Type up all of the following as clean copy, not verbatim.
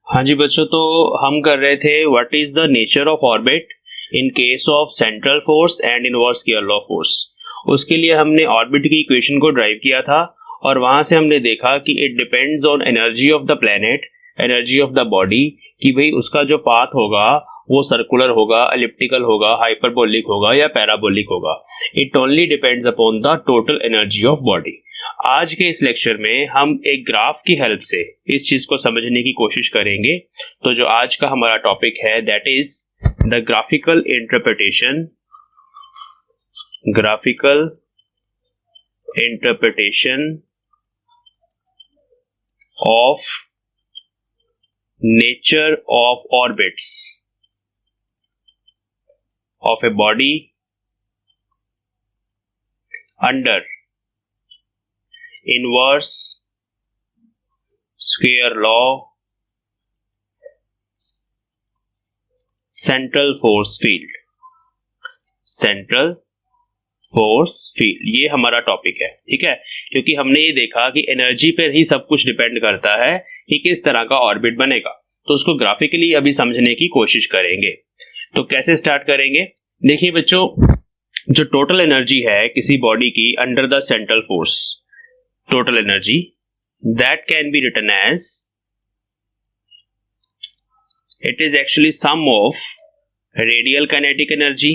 हाँ जी बच्चों, तो हम कर रहे थे what is the nature of orbit in case of central force and inverse square law force. उसके लिए हमने ऑर्बिट की इक्वेशन को ड्राइव किया था और वहां से हमने देखा कि it depends on energy of the planet, energy of the body, कि भाई उसका जो पाथ होगा वो सर्कुलर होगा, एलिप्टिकल होगा, हाइपरबोलिक होगा या पैराबोलिक होगा। It only depends upon the total energy of body. आज के इस लेक्चर में हम एक ग्राफ की हेल्प से इस चीज को समझने की कोशिश करेंगे। तो जो आज का हमारा टॉपिक है that is the graphical interpretation of nature of orbits of a body under inverse square law central force field ये हमारा टॉपिक है। ठीक है, क्योंकि हमने ये देखा कि एनर्जी पर ही सब कुछ डिपेंड करता है कि किस तरह का ऑर्बिट बनेगा। तो उसको ग्राफिकली अभी समझने की कोशिश करेंगे। तो कैसे स्टार्ट करेंगे? देखिए बच्चों, जो टोटल एनर्जी है किसी बॉडी की under the central force, total energy that can be written as it is actually sum of radial kinetic energy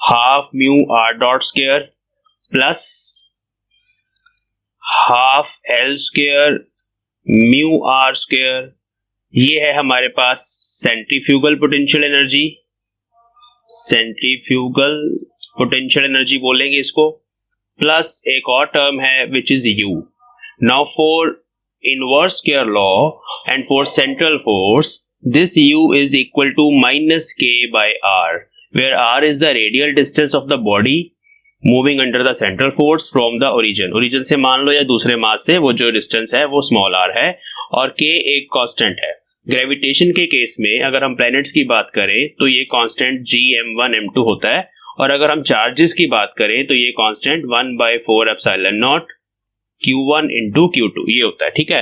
half mu r dot square plus half l square mu r square। ये है हमारे पास centrifugal potential energy बोलेंगे इसको, plus एक और term है which is you. Now for inverse square law and for central force this u is equal to minus k by r, where r is the radial distance of the body moving under the central force from the origin से मान लो या दूसरे मास से वो जो distance है वो small r है, और k एक कांस्टेंट है। ग्रेविटेशन के केस में अगर हम प्लैनेट्स की बात करें तो ये कांस्टेंट gm1 m2 होता है, और अगर हम चार्जेस की बात करें तो ये constant 1/4 epsilon not q1 into q2 ये होता है। ठीक है,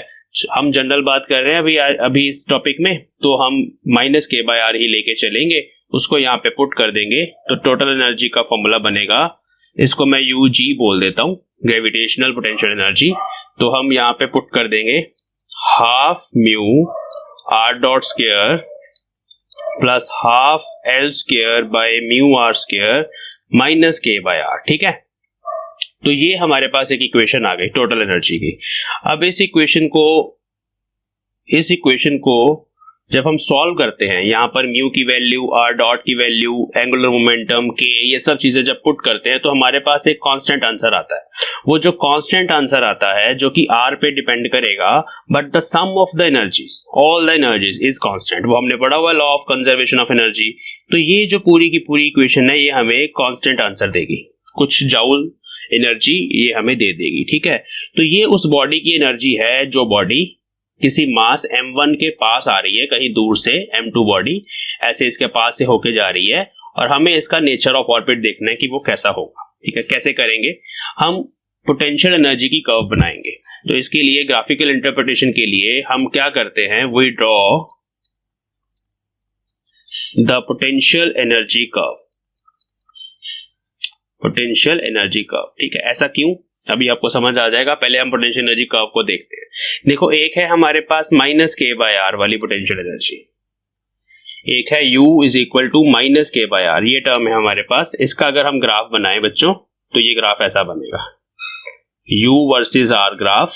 हम जनरल बात कर रहे हैं अभी इस टॉपिक में, तो हम माइनस k by r ही लेके चलेंगे, उसको यहाँ पे पुट कर देंगे तो टोटल एनर्जी का फॉर्मूला बनेगा, इसको मैं ug बोल देता हूँ, ग्रेविटेशनल पोटेंशियल एनर्जी। तो हम यहाँ पे पुट कर देंगे half mu r dot square plus half L square by mu R square minus K by R. ठीक है, तो ये हमारे पास एक इक्वेशन आ गई टोटल एनर्जी की। अब इस इक्वेशन को जब हम सॉल्व करते हैं, यहां पर म्यू की वैल्यू, आर डॉट की वैल्यू, एंगुलर मोमेंटम, के, ये सब चीजें जब पुट करते हैं तो हमारे पास एक कांस्टेंट आंसर आता है। वो जो कांस्टेंट आंसर आता है जो कि आर पे डिपेंड करेगा, but the sum of the energies, all the energies is constant. वो हमने पढ़ा हुआ law of conservation of energy. तो ये जो पूरी की पूरी इक्वेशन है ये हमें कांस्टेंट आंसर देगी, कुछ जाउल एनर्जी ये हमें दे देगी। ठीक है, तो ये उस बॉडी की एनर्जी है जो बॉडी किसी मास m1 के पास आ रही है, कहीं दूर से m2 बॉडी ऐसे इसके पास से होके जा रही है, और हमें इसका नेचर ऑफ ऑर्बिट देखना है कि वो कैसा होगा। ठीक है, कैसे करेंगे? हम पोटेंशियल एनर्जी की कर्व बनाएंगे। तो इसके लिए ग्राफिकल इंटरप्रिटेशन के लिए हम क्या करते हैं, we draw the potential energy curve. ठीक है, ऐसा क्यों अभी आपको समझ आ जाएगा। पहले हम पोटेंशियल एनर्जी कर्व को देखते हैं। देखो, एक है हमारे पास माइनस के बाय आर वाली पोटेंशियल एनर्जी, एक है u is equal to minus K by R, ये टर्म है हमारे पास। इसका अगर हम ग्राफ बनाएं बच्चों तो ये ग्राफ ऐसा बनेगा, u वर्सेस r ग्राफ।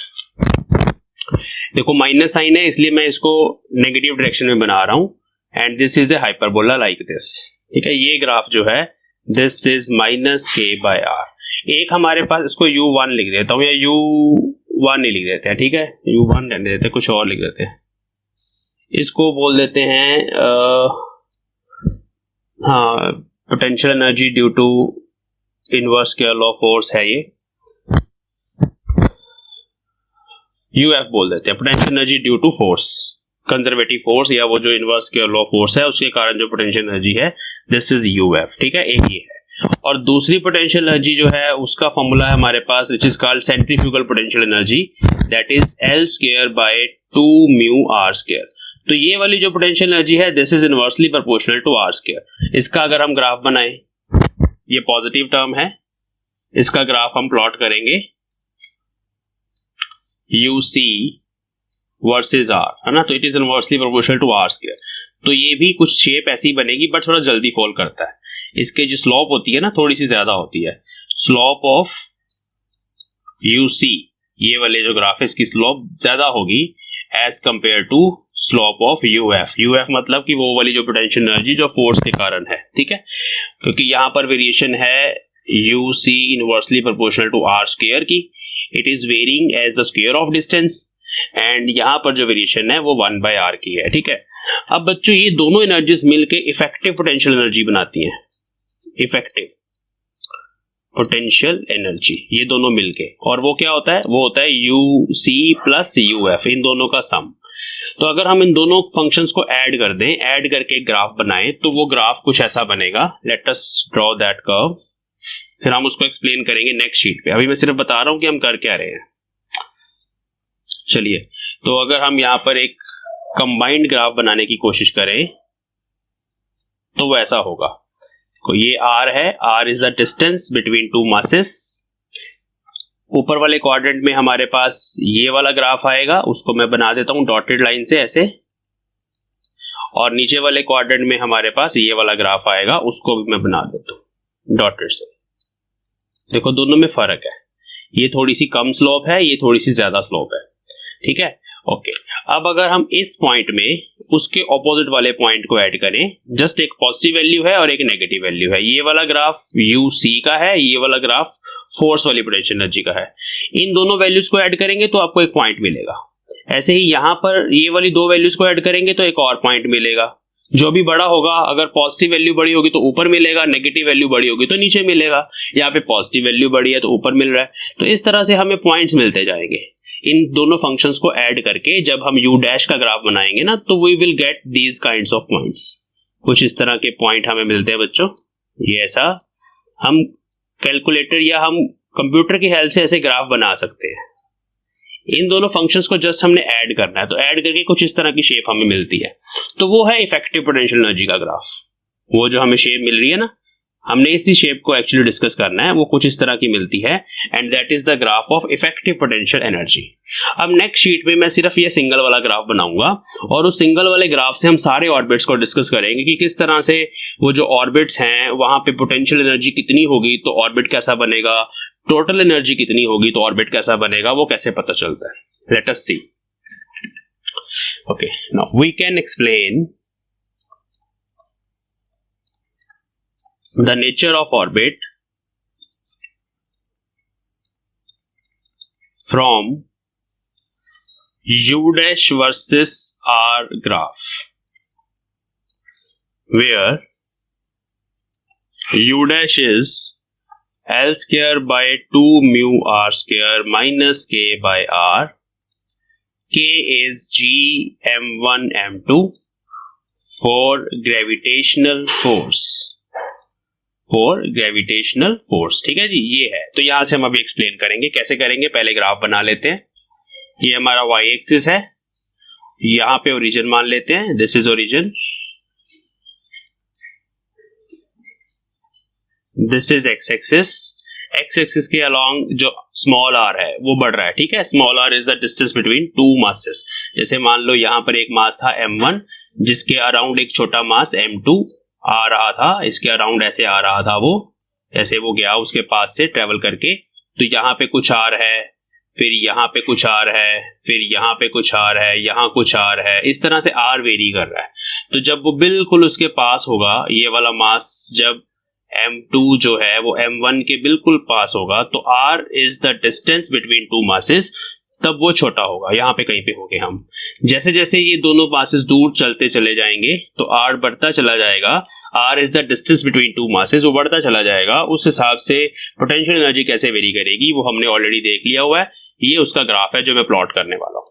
देखो माइनस साइन है इसलिए मैं इसको नेगेटिव डायरेक्शन में बना रहा हूं, and this is a hyperbola like this. ठीक है, ये ग्राफ जो है this is minus K by are. एक हमारे पास, इसको u1 लिख देता हूं, या u1 नहीं लिख देते हैं। ठीक है, u1 रहने देते हैं, कुछ और लिख देते हैं, इसको बोल देते हैं हाँ, potential energy due to inverse square law force है ये, uf बोल देते हैं, potential energy due to force, conservative force, या वो जो इनवर्स स्क्वायर लॉ फोर्स है उसके कारण जो पोटेंशियल एनर्जी है दिस इज uf। ठीक है, एक ये है। और दूसरी पोटेंशियल एनर्जी जो है उसका फॉर्मूला है हमारे पास which is called centrifugal potential energy, that is L square by 2 mu R square. तो ये वाली जो पोटेंशियल एनर्जी है this is inversely proportional to R square. इसका अगर हम ग्राफ बनाएं, ये पॉजिटिव टर्म है, इसका ग्राफ हम प्लॉट करेंगे UC वर्सेस आर, है ना, तो it is inversely proportional to R square. तो ये भी कुछ शेप ऐसी बनेगी बट थोड़ा जल्दी फॉल करता है। इसके जो स्लोप होती है ना थोड़ी सी ज्यादा होती है। स्लोप ऑफ UC, ये वाले जो ग्राफ है इसकी स्लोप ज्यादा होगी as compare to slope of UF। UF मतलब कि वो वाली जो पोटेंशियल एनर्जी जो फोर्स के कारण है, ठीक है, क्योंकि यहां पर वेरिएशन है UC inversely proportional to R square की, it is varying as the square of distance, and यहां पर जो वेरिएशन है वो 1/r की है, ठीक है। अब बच्चों ये दोनों एनर्जीज मिलके इफेक्टिव पोटेंशियल एनर्जी बनाती हैं, इफेक्टिव पोटेंशियल एनर्जी, ये दोनों मिलके, और वो क्या होता है, वो होता है UC प्लस UF, इन दोनों का सम। तो अगर हम इन दोनों फंक्शंस को ऐड कर दें, ऐड करके एक ग्राफ बनाएं, तो वो ग्राफ कुछ ऐसा बनेगा। Let us draw that curve, फिर हम उसको एक्सप्लेन करेंगे नेक्स्ट शीट पे। अभी मैं सिर्फ बता रहा हूं कि हम कर क्या रहे हैं। चलिए, तो अगर हम यहां पर एक कंबाइंड ग्राफ बनाने की कोशिश करें तो वो ऐसा होगा। तो ये R है, R is the distance between two masses. ऊपर वाले क्वाड्रेंट में हमारे पास ये वाला ग्राफ आएगा, उसको मैं बना देता हूं डॉटेड लाइन से ऐसे, और नीचे वाले क्वाड्रेंट में हमारे पास ये वाला ग्राफ आएगा, उसको भी मैं बना देता हूं डॉटेड से। देखो दोनों में फर्क है, ये थोड़ी सी कम स्लोप है, ये थोड़ी सी ज्यादा स्लोप है, ठीक है, ओके। अब अगर हम इस पॉइंट में उसके ऑपोजिट वाले पॉइंट को ऐड करें, जस्ट एक पॉजिटिव वैल्यू है और एक नेगेटिव वैल्यू है, ये वाला ग्राफ UC का है, ये वाला ग्राफ फोर्स वाली पोटेंशियल एनर्जी का है। इन दोनों वैल्यूज को ऐड करेंगे तो आपको एक पॉइंट मिलेगा। ऐसे ही यहां पर ये वाली दो वैल्यूज को ऐड करेंगे तो एक और पॉइंट मिलेगा। जो भी बड़ा होगा, अगर पॉजिटिव वैल्यू बड़ी होगी तो ऊपर मिलेगा, नेगेटिव वैल्यू बड़ी होगी तो नीचे मिलेगा। यहाँ पे पॉजिटिव वैल्यू बड़ी है तो ऊपर मिल रहा है। तो इस तरह से हमें पॉइंट्स मिलते जाएंगे। इन दोनों फंक्शंस को ऐड करके जब हम U डैश का ग्राफ बनाएंगे ना, तो we will get these kinds of points. कुछ इस तरह के पॉइंट हमें मिलते हैं बच्चों। ये ऐसा हम कैलकुलेटर या हम कंप्यूटर की हेल्प से ऐसे ग्राफ बना सकते हैं। इन दोनों फंक्शंस को जस्ट हमने ऐड करना है, तो ऐड करके कुछ इस तरह की शेप हमें मिलती है। तो वो है इफेक्टिव पोटेंशियल एनर्जी का ग्राफ। वो जो हमें शेप मिल रही है ना, हमने इसी शेप को एक्चुअली डिस्कस करना है, वो कुछ इस तरह की मिलती है, and that is the graph of effective potential energy. अब नेक्स्ट शीट में मैं सिर्फ ये सिंगल वाला ग्राफ बनाऊंगा, और उस सिंगल वाले ग्राफ से हम सारे ऑर्बिट्स को डिस्कस करेंगे कि किस तरह से वो जो ऑर्बिट्स हैं वहां पे पोटेंशियल एनर्जी कितनी होगी तो ऑर्बिट कैसा बनेगा, टोटल एनर्जी कितनी होगी तो ऑर्बिट कैसा बनेगा, वो कैसे पता चलता है। Let us see. Okay, now we can explain the nature of orbit from U dash versus R graph, where U dash is L square by 2 mu R square minus K by R. K is G M1 M2 for gravitational force, for gravitational force, ठीक है जी, ये है। तो यहां से हम अभी explain करेंगे कैसे करेंगे। पहले ग्राफ बना लेते हैं। ये हमारा y एक्सिस है, यहां पे ओरिजिन मान लेते हैं, this is origin, this is x axis. x axis के अलोंग जो स्मॉल r है वो बढ़ रहा है, ठीक है। Small r is the distance between two masses. जैसे मान लो यहां पर एक मास था m1, जिसके अराउंड एक छोटा मास m2 आ रहा था, इसके अराउंड ऐसे आ रहा था, वो ऐसे वो गया उसके पास से ट्रेवल करके। तो यहाँ पे कुछ आर है, फिर यहाँ पे कुछ आर है, फिर यहाँ पे कुछ आर है, यहाँ कुछ आर है, इस तरह से आर वेरी कर रहा है। तो जब वो बिल्कुल उसके पास होगा, ये वाला मास जब M2 जो है वो M1 के बिल्कुल पास होगा, तो R is the distance between two masses, तब वो छोटा होगा। यहाँ पे कहीं पे होंगे हम। जैसे जैसे ये दोनों मासेस दूर चलते चले जाएंगे तो R बढ़ता चला जाएगा। R is the distance between two masses, वो बढ़ता चला जाएगा। उस हिसाब से पोटेंशियल एनर्जी कैसे वेरी करेगी वो हमने ऑलरेडी देख लिया हुआ है। ये उसका ग्राफ है जो मैं प्लॉट करने वाला हूं।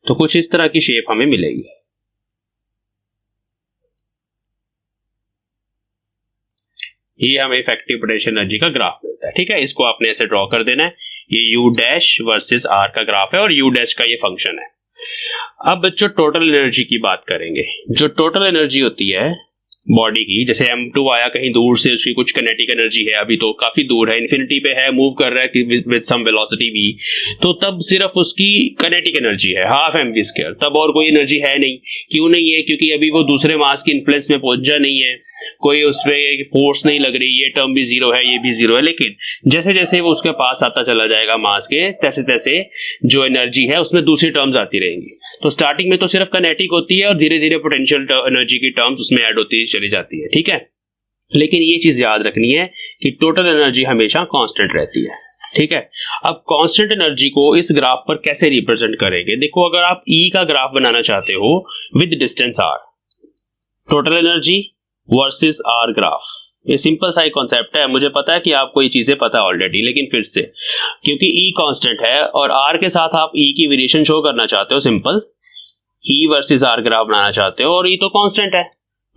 तो कुछ इस तरह की शेप हमें मिलेगी। ये हमें इफेक्टिव पोटेंशियल एनर्जी का ग्राफ मिलता है, ठीक है। इसको आपने ऐसे ड्रॉ कर देना है। ये U डैश वर्सेस R का ग्राफ है और U डैश का ये फंक्शन है। अब बच्चों टोटल एनर्जी की बात करेंगे। जो टोटल एनर्जी होती है बॉडी की, जैसे M2 आया कहीं दूर से, उसकी कुछ काइनेटिक एनर्जी है, अभी तो काफी दूर है, इन्फिनिटी पे है, मूव कर रहा है विद सम वेलोसिटी v, तो तब सिर्फ उसकी काइनेटिक एनर्जी है हाफ mv², तब और कोई एनर्जी है नहीं। क्यों नहीं है? क्योंकि अभी वो दूसरे मास की इन्फ्लुएंस में पहुंचा नहीं है, कोई उस पर फोर्स नहीं लग रही, ये टर्म भी जीरो है, ये भी जीरो है। लेकिन जैसे जैसे वो उसके पास आता चला जाएगा मास के, तैसे तैसे जो एनर्जी है उसमें दूसरी टर्म्स आती रहेंगी। तो स्टार्टिंग में तो सिर्फ काइनेटिक होती है और धीरे धीरे पोटेंशियल एनर्जी की टर्म्स उसमें ऐड होती चली जाती है, ठीक है। लेकिन ये चीज याद रखनी है कि टोटल एनर्जी हमेशा कांस्टेंट रहती है, ठीक है। अब कांस्टेंट एनर्जी को इस ग्राफ पर कैसे रिप्रेजेंट करेंगे? देखो, अगर आप E का ग्राफ बनाना चाहते हो with distance r, total energy versus r graph, ये सिंपल सा कॉन्सेप्ट है। मुझे पता है कि आपको ये चीजें पता है ऑलरेडी, लेकिन फिर से, क्योंकि E कांस्टेंट है और r के साथ आप E की वेरिएशन शो करना चाहते हो, simple E versus r graph बनाना चाहते हो, और E तो कांस्टेंट है,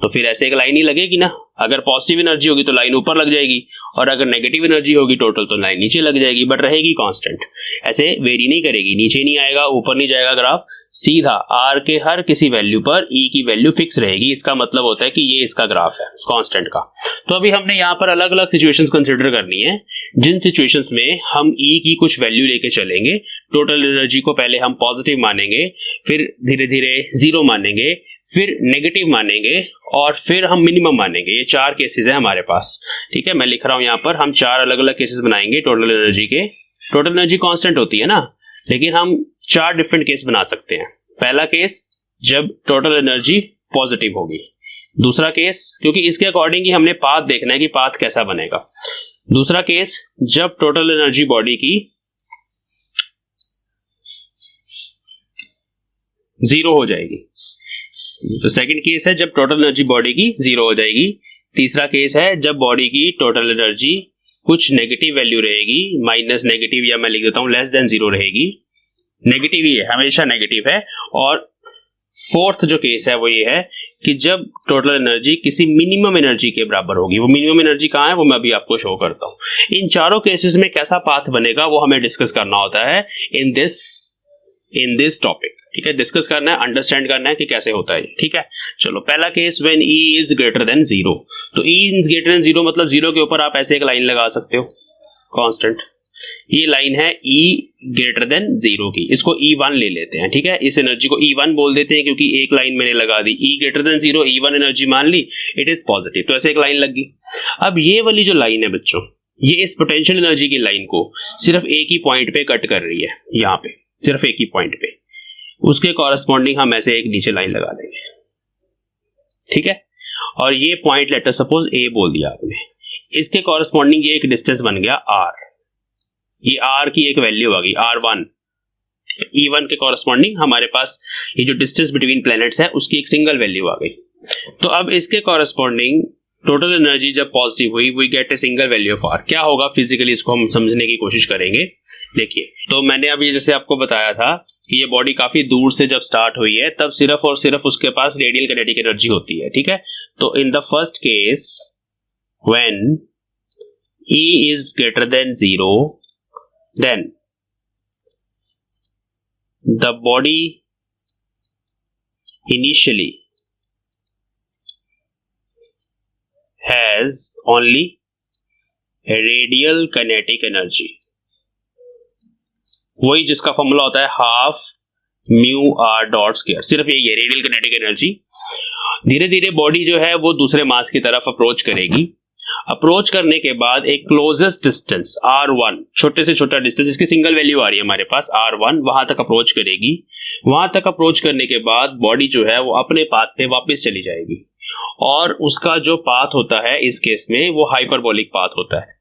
तो फिर ऐसे एक लाइन ही लगेगी ना। अगर पॉजिटिव एनर्जी होगी तो लाइन ऊपर लग जाएगी, और अगर नेगेटिव एनर्जी होगी टोटल तो लाइन नीचे लग जाएगी, बट रहेगी कांस्टेंट, ऐसे वेरी नहीं करेगी, नीचे नहीं आएगा, ऊपर नहीं जाएगा ग्राफ, सीधा r के हर किसी वैल्यू पर E की वैल्यू फिक्स रहेगी। इसका मतलब होता है कि ये इसका ग्राफ है कांस्टेंट का। तो अभी हमने यहाँ पर अलग अलग सिचुएशंस कंसिडर करनी है, जिन सिचुएशंस में हम E की कुछ वैल्यू लेके चलेंगे। टोटल एनर्जी को पहले हम पॉजिटिव मानेंगे, फिर धीरे धीरे जीरो मानेंगे, फिर नेगेटिव मानेंगे, और फिर हम मिनिमम मानेंगे। ये 4 केसेस है हमारे पास, ठीक है। मैं लिख रहा हूं यहां पर, हम 4 अलग अलग केसेस बनाएंगे टोटल एनर्जी के। टोटल एनर्जी कांस्टेंट होती है ना, लेकिन हम 4 डिफरेंट केस बना सकते हैं। पहला केस जब टोटल एनर्जी पॉजिटिव होगी। दूसरा केस, क्योंकि इसके अकॉर्डिंग ही हमने पाथ देखना है कि पाथ कैसा बनेगा। दूसरा केस जब टोटल एनर्जी बॉडी की जीरो हो जाएगी। तो सेकंड केस है जब टोटल एनर्जी बॉडी की जीरो हो जाएगी। तीसरा केस है जब बॉडी की टोटल एनर्जी कुछ नेगेटिव वैल्यू रहेगी, माइनस नेगेटिव, या मैं लिख देता हूं लेस देन जीरो रहेगी। नेगेटिव ही है, हमेशा नेगेटिव है। और फोर्थ जो केस है वो ये है कि जब टोटल एनर्जी किसी मिनिमम एनर्जी के बराबर होगी। वो मिनिमम एनर्जी कहां है वो मैं अभी आपको शो करता हूं। इन चारों केसेस में कैसा पाथ बनेगा वो हमें डिस्कस करना होता है इन दिस टॉपिक, ठीक है। डिस्कस करना है, अंडरस्टैंड करना है कि कैसे होता है, ठीक है। चलो, पहला case when E is greater than zero. तो E is greater than zero मतलब जीरो के ऊपर आप ऐसे एक लाइन लगा सकते हो कांस्टेंट। ये लाइन है E ग्रेटर देन जीरो की, इसको E1 ले लेते हैं, ठीक है। इस एनर्जी को E1 बोल देते हैं क्योंकि एक लाइन मैंने लगा दी। E greater than zero, E1 energy मान ली, इट इज पॉजिटिव, तो ऐसे एक लाइन लग गई। अब ये वाली जो लाइन है बच्चों, ये इस पोटेंशियल एनर्जी की लाइन को सिर्फ एक ही पॉइंट पे कट कर रही है, यहाँ पे सिर्फ एक ही पॉइंट पे। उसके कॉरेस्पॉन्डिंग हम ऐसे एक नीचे लाइन लगा देंगे, ठीक है। और ये पॉइंट लेटर सपोज A बोल दिया आपने, इसके कॉरेस्पॉन्डिंग ये एक डिस्टेंस बन गया R। ये R की एक वैल्यू आ गई R1। E1 के कॉरेस्पॉन्डिंग हमारे पास ये जो डिस्टेंस बिटवीन प्लैनेट्स है उसकी एक सिंगल वैल्यू आ गई। तो अब इसके कॉरेस्पॉन्डिंग टोटल एनर्जी जब पॉजिटिव हुई, we get a single value of R। क्या होगा फिजिकली, इसको हम समझने की कोशिश करेंगे। देखिए, तो मैंने अभी जैसे आपको बताया था कि ये बॉडी काफी दूर से जब स्टार्ट हुई है तब सिर्फ और सिर्फ उसके पास रेडियल काइनेटिक एनर्जी होती है, ठीक है। तो in the first case when E is greater than zero, then the body initially has only radial kinetic energy। वही जिसका फॉर्मूला होता है half mu R dot square, सिर्फ यही है रेडियल काइनेटिक एनर्जी। धीरे धीरे बॉडी जो है वो दूसरे मास की तरफ अप्रोच करेगी। अप्रोच करने के बाद एक क्लोजेस्ट डिस्टेंस R1, छोटे से छोटा डिस्टेंस, इसकी सिंगल वैल्यू आ रही है हमारे पास R1, वहां तक अप्रोच करेगी। वहां तक अप्रोच करने के बाद बॉडी जो है वो अपने पाथ पे वापस चली जाएगी, और उसका जो पाथ होता है इस केस में वो हाइपरबोलिक पाथ होता है।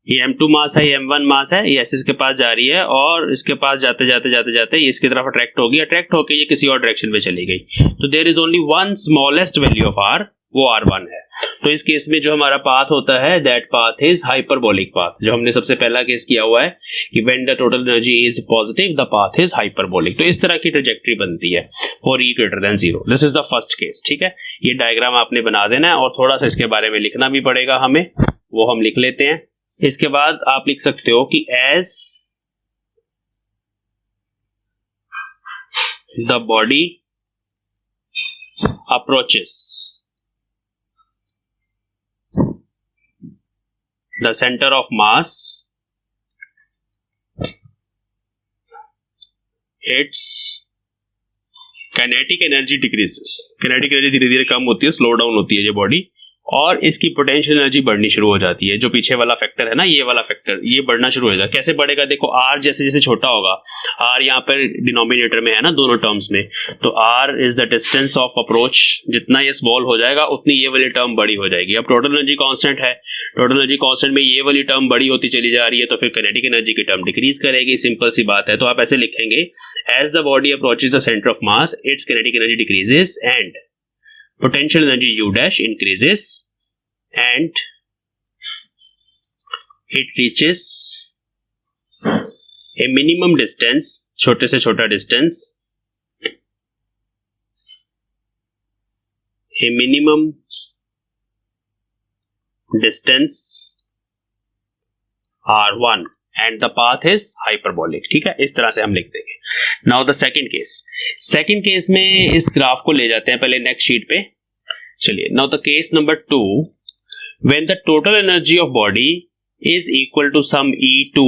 ये M2 मास है, ये M1 मास है, ये ऐसे इसके पास जा रही है, और इसके पास जाते जाते जाते जाते ये इसकी तरफ अट्रैक्ट होगी, अट्रैक्ट होकर ये किसी और डायरेक्शन में चली गई। तो there is only one smallest value of R, वो R1 है। तो इस केस में जो हमारा पाथ होता है that path is hyperbolic path, जो हमने सबसे पहला केस किया हुआ है कि when the total energy is positive the path is hyperbolic. तो इस तरह की ट्रैजेक्टरी बनती है for E greater than zero. This is the first case, ठीक है। ये डायग्राम आपने बना देना है, और थोड़ा सा इसके बारे में लिखना भी पड़ेगा हमें, वो हम लिख लेते हैं। इसके बाद आप लिख सकते हो कि as the body approaches the center of mass, its kinetic energy decreases. kinetic energy धीरे धीरे कम होती है, स्लो डाउन होती है ये बॉडी, और इसकी पोटेंशियल एनर्जी बढ़नी शुरू हो जाती है। जो पीछे वाला फैक्टर है ना, ये वाला फैक्टर, ये बढ़ना शुरू हो जाएगा। कैसे बढ़ेगा? देखो, आर जैसे जैसे छोटा होगा, आर यहाँ पर डिनोमिनेटर में है ना दोनों टर्म्स में, तो R is the distance of approach. जितना ये स्मॉल हो जाएगा उतनी ये वाली टर्म बड़ी हो जाएगी। अब टोटल एनर्जी कांस्टेंट है, टोटल एनर्जी कांस्टेंट में ये वाली टर्म बड़ी होती चली जा रही है, तो फिर काइनेटिक एनर्जी की टर्म डिक्रीज करेगी। सिंपल सी बात है। तो आप ऐसे लिखेंगे, as the body approaches the centre of mass, its kinetic energy decreases and potential energy U dash increases and it reaches a minimum distance, छोटे से छोटा distance, a minimum distance r1 and the path is hyperbolic। ठीक है, इस तरह से हम लिख देंगे। नाउ द सेकंड केस में इस ग्राफ को ले जाते हैं पहले नेक्स्ट शीट पे। चलिए, now the case number 2, when the total energy of body is equal to some E2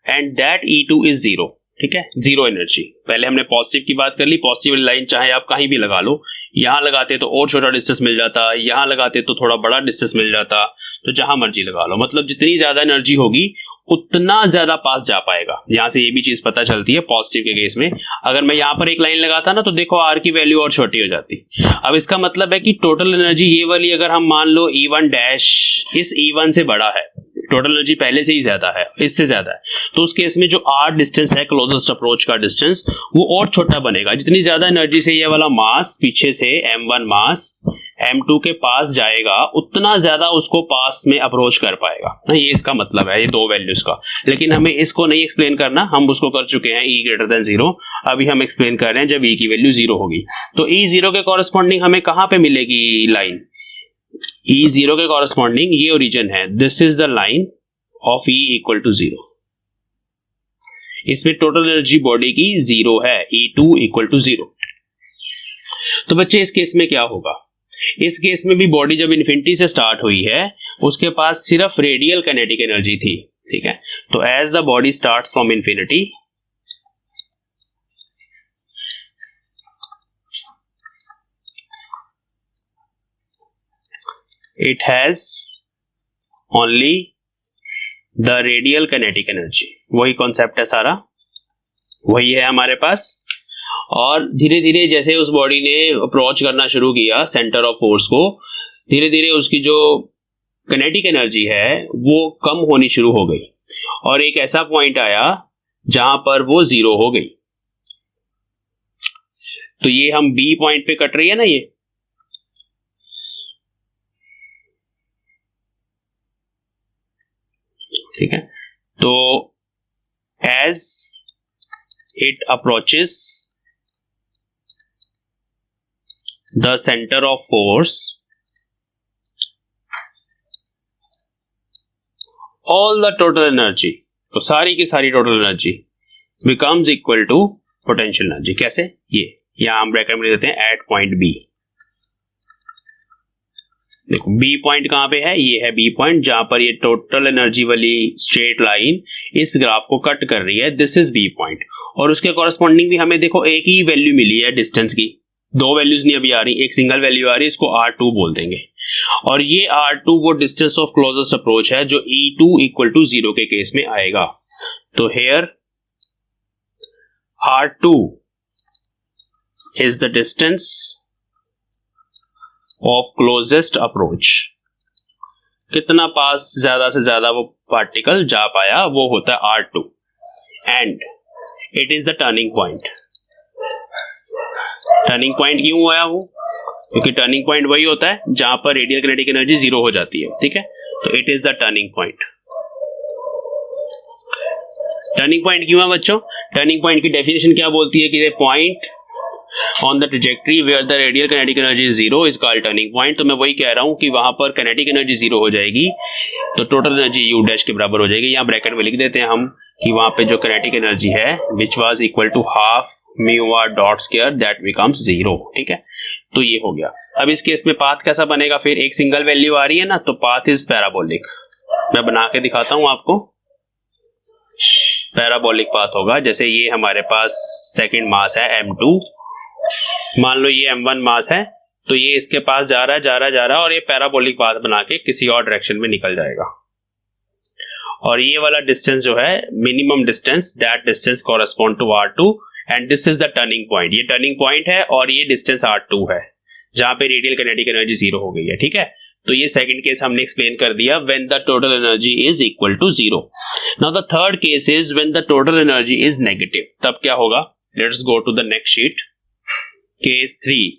and that E2 is 0। ठीक है, जीरो एनर्जी। पहले हमने पॉजिटिव की बात कर ली। पॉजिटिव लाइन चाहे आप कहीं भी लगा लो, यहां लगाते तो और छोटा डिस्टेंस मिल जाता, यहां लगाते तो थोड़ा बड़ा डिस्टेंस मिल जाता, तो जहां मर्जी लगा लो। मतलब जितनी ज्यादा एनर्जी होगी उतना ज्यादा पास जा पाएगा। यहां से ये भी चीज पता चलती है पॉजिटिव के केस में। अगर मैं यहां पर एक लाइन लगाता ना, तो देखो आर की वैल्यू और छोटी हो जाती। अब इसका मतलब है कि टोटल एनर्जी ये वाली, अगर हम मान लो E1 डैश इस E1 से बड़ा है, टोटल एनर्जी पहले से ही ज्यादा है, इससे ज्यादा है, तो उस केस में जो आर डिस्टेंस है क्लोजेस्ट अप्रोच का डिस्टेंस, वो और छोटा बनेगा। जितनी ज्यादा एनर्जी से ये वाला मास पीछे से M1 मास M2 के पास जाएगा, उतना ज्यादा उसको पास में अप्रोच कर पाएगा। ये इसका मतलब है, ये दो वैल्यूज का। लेकिन हमें इसको नहीं एक्सप्लेन करना, हम उसको कर चुके हैं E ग्रेटर देन 0। अभी हम एक्सप्लेन कर रहे हैं जब E की वैल्यू 0 होगी। तो E0 के कॉरेस्पॉन्डिंग हमें कहां पे मिलेगी लाइन? E0 के कॉरेस्पॉन्डिंग ये ओरिजिन है, this is the line of E equal to 0। इसमें टोटल एनर्जी बॉडी की 0 है, E2 इक्वल टू 0। तो बच्चे इस केस में क्या होगा? इस केस में भी बॉडी जब इन्फिनिटी से स्टार्ट हुई है, उसके पास सिर्फ रेडियल काइनेटिक एनर्जी थी। ठीक है, तो as the body starts from infinity, it has only the radial kinetic energy। वही कॉन्सेप्ट है सारा, वही है हमारे पास। और धीरे धीरे जैसे उस बॉडी ने अप्रोच करना शुरू किया सेंटर ऑफ फोर्स को, धीरे धीरे उसकी जो किनेटिक एनर्जी है वो कम होनी शुरू हो गई, और एक ऐसा पॉइंट आया जहां पर वो 0 हो गई। तो ये हम बी पॉइंट पे कट रही है ना ये, ठीक है। तो as it approaches the centre of force, all the total energy, तो सारी की सारी total energy becomes equal to potential energy. कैसे? ये यहां हम ब्रैकेट में देते हैं एट पॉइंट बी। देखो बी पॉइंट कहां पे है? ये है बी पॉइंट, जहां पर ये टोटल एनर्जी वाली स्ट्रेट लाइन इस ग्राफ को कट कर रही है। दिस इज बी पॉइंट, और उसके कॉरेस्पॉन्डिंग भी हमें देखो एक ही वैल्यू मिली है डिस्टेंस की, दो वैल्यूज नहीं अभी आ रही, एक सिंगल वैल्यू आ रही है, इसको R2 बोल देंगे। और ये R2 वो डिस्टेंस ऑफ क्लोजेस्ट अप्रोच है जो E2 इक्वल टू 0 के केस में आएगा। तो hair R2 is the distance of closest approach। कितना पास ज्यादा से ज्यादा वो पार्टिकल जा पाया, वो होता है R2, and it is the turning point। Turning point क्यों हुआ वो? क्योंकि टर्निंग पॉइंट वही होता है जहां पर रेडियल काइनेटिक एनर्जी 0 हो जाती है। ठीक है, तो it is the turning point. Turning point क्यों है बच्चों? टर्निंग पॉइंट की डेफिनेशन क्या बोलती है कि point on the trajectory where the radial kinetic energy is 0 is called turning point. तो मैं वही कह रहा हूं कि वहां पर काइनेटिक एनर्जी 0 हो जाएगी, तो टोटल एनर्जी U डैश के बराबर हो जाएगी। यहां ब्रैकेट में लिख देते हैं हम कि वहां पे जो काइनेटिक एनर्जी है which was equal to half mu R dot square that becomes 0। ठीक है, तो ये हो गया। अब इस केस में पाथ कैसा बनेगा, फिर एक सिंगल वैल्यू आ रही है ना, तो पाथ इज पैराबोलिक। मैं बना के दिखाता हूं आपको। पैराबोलिक पाथ होगा, जैसे ये हमारे पास सेकंड मास है m2, मान लो ये m1 मास है, तो ये इसके पास जा रहा है जा रहा है जा रहा है, और ये पैराबोलिक पाथ बना के किसी और डायरेक्शन में निकल जाएगा। और ये वाला डिस्टेंस जो है minimum distance, that distance correspond to r2 and this is the turning point. ये टर्निंग पॉइंट है और ये डिस्टेंस r2 है, जहां पे रेडियल काइनेटिक एनर्जी 0 हो गई है। ठीक है, तो ये सेकंड केस हमने एक्सप्लेन कर दिया, when the total energy is equal to 0। Now the third case is when the total energy is negative. तब क्या होगा, let's go to the next sheet. Case 3,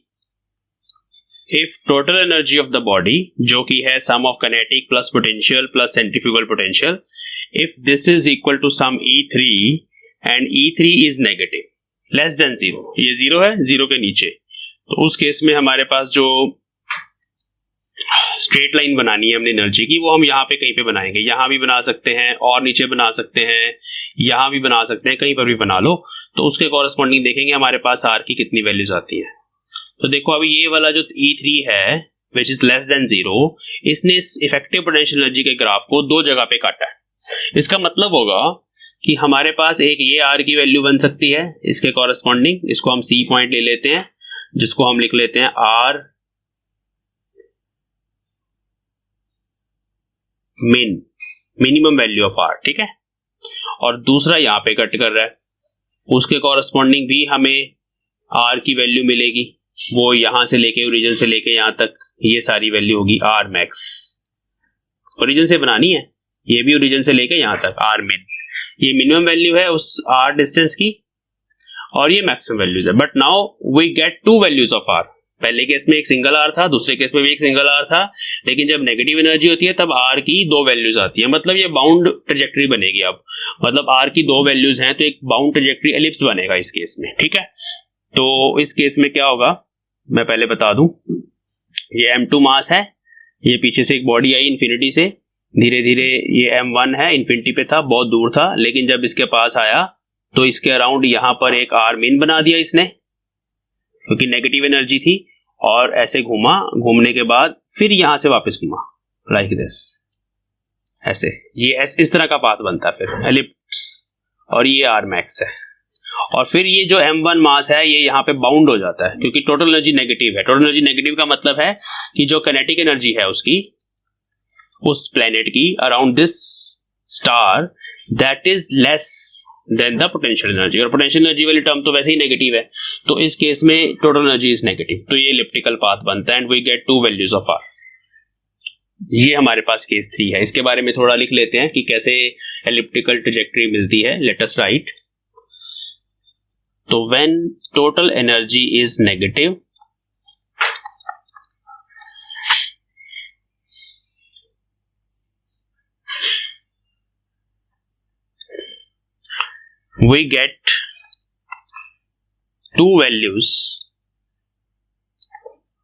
if total energy of the body, जो कि है sum of kinetic plus potential plus centrifugal potential, if this is equal to some E3 and E3 is negative less than 0, ये 0 है, 0 के नीचे, तो उस case में हमारे पास जो स्ट्रेट लाइन बनानी है हमने एनर्जी की, वो हम यहाँ पे कहीं पे बनाएंगे। यहाँ भी बना सकते हैं और नीचे बना सकते हैं, यहाँ भी बना सकते हैं, कहीं पर भी बना लो। तो उसके कॉरेस्पॉन्डिंग देखेंगे हमारे पास आर की कितनी वैल्यूज आती है। तो देखो अभी ये वाला जो E3 है विच इज लेस देन 0, इसने इस इफेक्टिव पोटेंशियल एनर्जी के ग्राफ को दो जगह पे काटा है। इसका मतलब होगा कि हमारे पास एक ये R की वैल्यू बन सकती है इसके कॉरेस्पॉन्डिंग, इसको हम C पॉइंट ले लेते हैं, जिसको हम लिख लेते हैं R min, minimum value of R। ठीक है, और दूसरा यहाँ पे कट कर रहा है, उसके कॉरेस्पॉन्डिंग भी हमें R की वैल्यू मिलेगी, वो यहां से लेके ओरिजिन से लेके यहां तक ये सारी वैल्यू होगी R मैक्स। ओरिजिन से बनानी है, ये भी ओरिजिन से लेके यहां तक R min, ये मिनिमम वैल्यू है उस R डिस्टेंस की और ये मैक्सिमम वैल्यूज है। But now we get two values of R। पहले केस में एक सिंगल R था, दूसरे केस में भी एक सिंगल R था, लेकिन जब नेगेटिव एनर्जी होती है तब R की दो वैल्यूज आती है। मतलब ये बाउंड ट्रेजेक्टरी बनेगी अब, मतलब R की दो वैल्यूज हैं तो एक बाउंड ट्रेजेक्टरी एलिप्स बनेगा इस केस में। ठीक है, तो इस केस में क्या होगा मैं पहले बता दूं, ये m2 मास है, ये पीछे से एक बॉडी आई इन्फिनिटी से, धीरे धीरे ये m1 है, इन्फिनिटी पे था, बहुत दूर था, लेकिन जब इसके पास आया तो इसके अराउंड यहां पर एक R min बना दिया इसने, क्योंकि नेगेटिव एनर्जी थी, और ऐसे घूमा, घूमने के बाद फिर यहां से वापस घूमा लाइक दिस, ऐसे ये इस तरह का पाथ बनता है फिर एलिप्स, और ये R max है। और फिर ये जो m1 मास है ये यहाँ पे बाउंड हो जाता है, क्योंकि टोटल एनर्जी नेगेटिव है। टोटल एनर्जी नेगेटिव का मतलब है कि जो काइनेटिक एनर्जी है उसकी, उस प्लेनेट की around this star, that is less than the potential energy, और पोटेंशियल एनर्जी वाली टर्म तो वैसे ही नेगेटिव है, तो इस केस में टोटल एनर्जी इज नेगेटिव, तो ये एलिप्टिकल पाथ बनता है and we get two values of R। ये हमारे पास केस 3 है। इसके बारे में थोड़ा लिख लेते हैं कि कैसे एलिप्टिकल ट्रेजेक्टरी मिलती है। Let us write. तो when total energy is negative, we get two values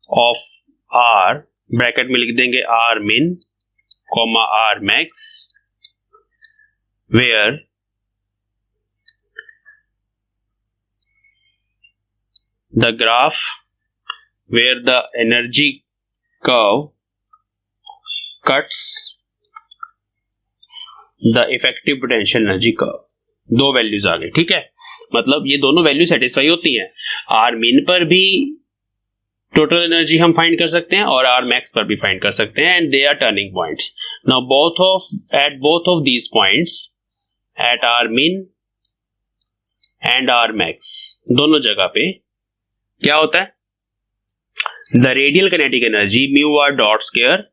of R, bracket में लिख देंगे R min, R max, where the graph, where the energy curve cuts the effective potential energy curve। दो values आ गई। ठीक है, मतलब ये दोनों वैल्यू सेटिस्फाई होती हैं। R min पर भी टोटल एनर्जी हम फाइंड कर सकते हैं और R max पर भी फाइंड कर सकते हैं, and they are turning points. Now both of these points, at R min and R max, दोनों जगह पे क्या होता है, the radial kinetic energy mu R dot square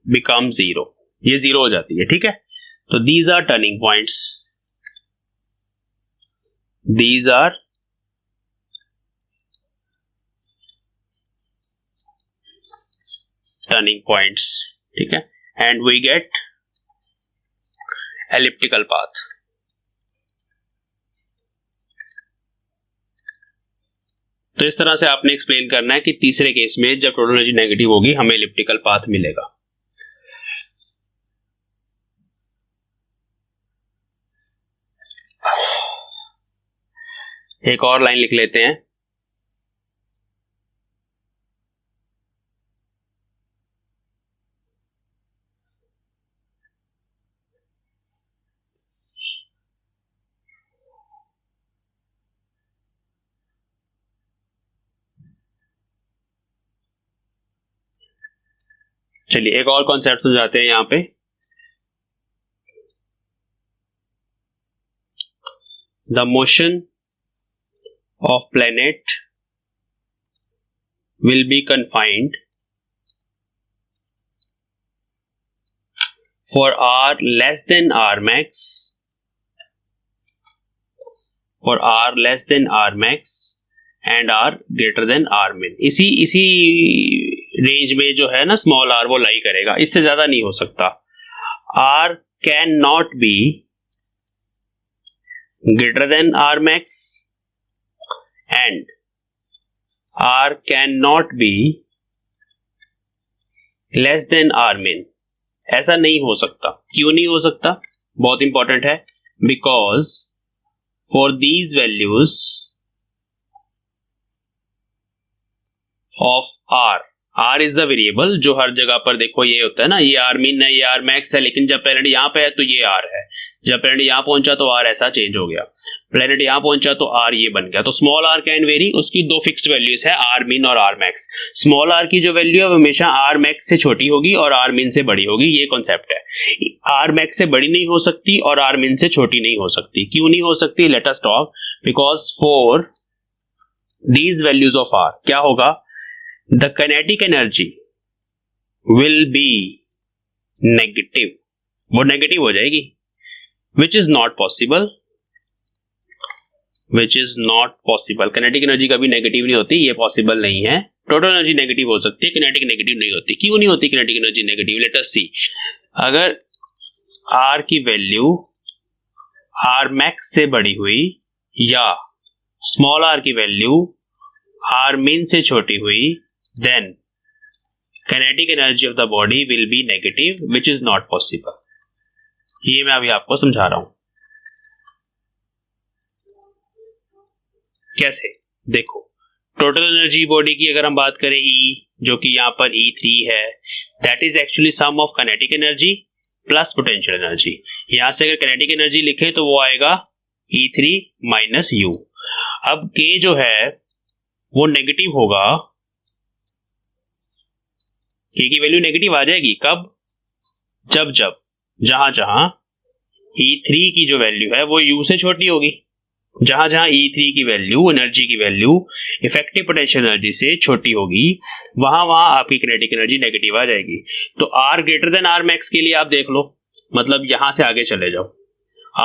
become 0, ये 0 हो जाती है। ठीक है, तो these are turning points, these are turning points। ठीक है, and we get elliptical path। तो इस तरह से आपने एक्सप्लेन करना है कि तीसरे केस में जब टोटल एनर्जी नेगेटिव होगी हमें एलिप्टिकल पाथ मिलेगा। एक और लाइन लिख लेते हैं। चलिए एक और कॉन्सेप्ट समझाते हैं यहां पे। The motion of planet will be confined for r less than r max, for r less than r max and r greater than r min। इसी रेंज में जो है ना स्मॉल r वो लाई करेगा, इससे ज्यादा नहीं हो सकता। r can not be greater than r max and r cannot be less than r min। ऐसा नहीं हो सकता। क्यों नहीं हो सकता? बहुत इंपॉर्टेंट है। Because for these values of r, r is the variable जो हर जगह पर देखो ये होता है ना, ये r min है, ये r max है, लेकिन जब प्लैनेट यहां पे है तो ये r है, जब प्लैनेट यहां पहुंचा तो r ऐसा चेंज हो गया, प्लैनेट यहां पहुंचा तो r ये बन गया। तो स्मॉल r कैन वेरी, उसकी दो फिक्स्ड वैल्यूज है r min और r max। स्मॉल r की जो वैल्यू है वो हमेशा r max से छोटी होगी और r min से बड़ी होगी, ये कॉन्सेप्ट है। r max से बड़ी नहीं हो सकती और r min से छोटी नहीं हो सकती। क्यों नहीं हो सकती? Let us talk. Because for these values of r क्या होगा? The kinetic energy will be negative, वो नेगेटिव हो जाएगी, which is not possible, which is not possible। kinetic energy कभी नेगेटिव नहीं होती, ये पॉसिबल नहीं है। टोटल एनर्जी नेगेटिव हो सकती है, kinetic नेगेटिव नहीं होती। क्यों नहीं होती kinetic energy negative? Let us see. अगर r की वैल्यू r max से बड़ी हुई या स्मॉल r की वैल्यू r min से छोटी हुई, then kinetic energy of the body will be negative, which is not possible। ये मैं अभी आपको समझा रहा हूं कैसे। देखो टोटल एनर्जी बॉडी की अगर हम बात करें E, जो कि यहां पर E3 है, that is actually sum of kinetic energy plus potential energy. यहां से अगर kinetic एनर्जी लिखे तो वो आएगा E3 माइनस U। अब K जो है वो नेगेटिव होगा, K की वैल्यू नेगेटिव आ जाएगी कब? जब जहां E3 की जो वैल्यू है वो U से छोटी होगी। जहां E3 की वैल्यू, एनर्जी की वैल्यू इफेक्टिव पोटेंशियल एनर्जी से छोटी होगी, वहां आपकी किनेटिक एनर्जी नेगेटिव आ जाएगी। तो R greater than R max के लिए आप देख लो, मतलब यहां से आगे चले जाओ,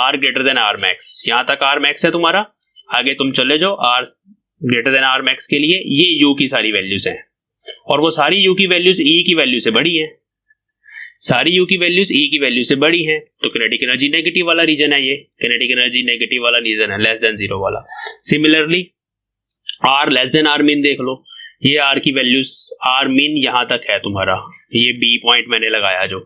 R greater than R max, यहां तक R मैक्स है तुम्हारा, आगे तुम चले जाओ R greater than R max के लिए ये U की सारी वैल्यूज हैं, और वो सारी U की वैल्यूज E की वैल्यू से बड़ी है, सारी U की वैल्यूज E की वैल्यू से बड़ी है, तो किनेटिक एनर्जी नेगेटिव वाला रीजन है, ये किनेटिक एनर्जी नेगेटिव वाला रीजन है, लेस देन 0 वाला। Similarly R less than R min देख लो, ये R की वैल्यूज R min यहां तक है तुम्हारा, ये B पॉइंट मैंने लगाया जो,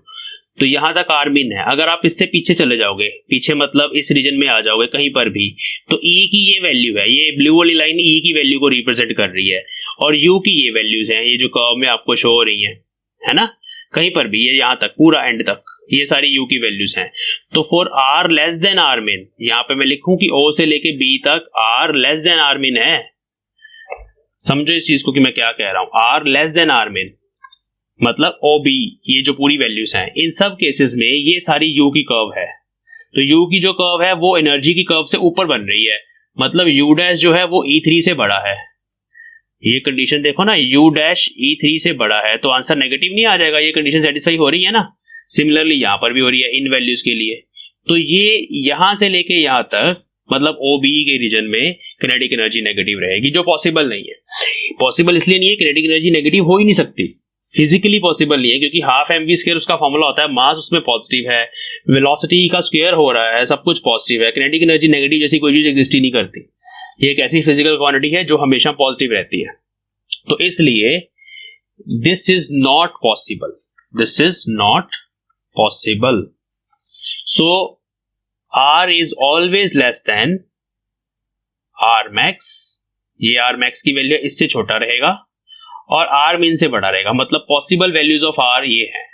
तो यहां तक R min है। अगर आप इससे पीछे चले जाओगे, पीछे मतलब इस रीजन में आ जाओगे कहीं पर भी, तो E की ये वैल्यू है, ये ब्लू वाली लाइन E की वैल्यू को रिप्रेजेंट कर रही है, और U की ये वैल्यूज हैं, ये जो कर्व में आपको शो हो रही है ना, कहीं पर भी ये यहां तक पूरा एंड तक ये सारी U की वैल्यूज हैं। तो for R less than R min, यहां पे मैं लिखूं कि O से लेके B तक R less than R min है। समझो इस चीज को कि मैं क्या कह रहा हूं, R less than R min मतलब OB, ये जो पूरी वैल्यूज हैं, इन सब केसेस में ये सारी U की कर्व है। तो U की जो कर्व है वो एनर्जी की कर्व से ऊपर बन रही है, मतलब U डैश जो है वो E3 से बड़ा है। ये कंडीशन देखो ना, U डैश E3 से बड़ा है, तो आंसर नेगेटिव नहीं आ जाएगा, ये कंडीशन सेटिस्फाई हो रही है ना। सिमिलरली यहां पर भी हो रही है इन वैल्यूज के लिए। तो ये यहां से लेके यहां तक मतलब OB के रीजन में किनेटिक एनर्जी नेगेटिव रहेगी, जो पॉसिबल नहीं है। पॉसिबल इसलिए नहीं है, किनेटिक एनर्जी नेगेटिव हो ही नहीं सकती, फिजिकली पॉसिबल नहीं है, क्योंकि हाफ mv स्क्वायर उसका फॉर्मूला होता है, मास उसमें पॉजिटिव है, वेलोसिटी का स्क्वायर हो रहा है, सब कुछ पॉजिटिव है। किनेटिक एनर्जी नेगेटिव जैसी कोई चीज एग्जिस्ट ही नहीं करती, ये एक ऐसी फिजिकल क्वांटिटी है जो हमेशा पॉजिटिव रहती है। तो इसलिए this is not possible, this is not possible. So R is always less than R max, ये आर मैक्स की वैल्यू इससे छोटा रहेगा और आर मिन से बड़ा रहेगा। मतलब पॉसिबल वैल्यूज ऑफ आर ये है,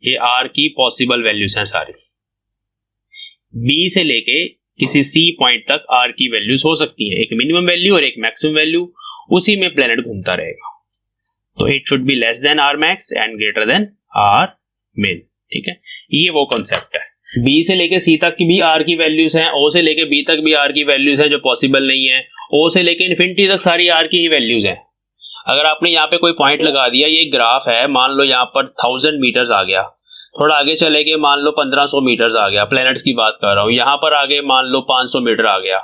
ये आर की पॉसिबल वैल्यूज हैं सारी। बी से लेके किसी सी पॉइंट तक आर की वैल्यूज हो सकती है, एक मिनिमम वैल्यू और एक मैक्सिमम वैल्यू, उसी में प्लेनेट घूमता रहेगा। तो it should be less than R max and greater than R min. ठीक है, ये वो कॉन्सेप्ट है। बी से लेके सी तक की भी आर की वैल्यूज हैं, ओ से लेके बी तक भी आर की वैल्यूज हैं जो पॉसिबल नहीं है, ओ से लेके इन्फिनिटी तक सारी आर की ही वैल्यूज हैं। अगर आपने यहाँ पे कोई पॉइंट लगा दिया, ये ग्राफ है, मान लो यहाँ पर 1000 मीटर्स आ गया, थोड़ा आगे चले गए मान लो 1500 मीटर्स आ गया, प्लैनेट्स की बात कर रहा हूँ। यहाँ पर आगे मान लो 500 मीटर आ गया,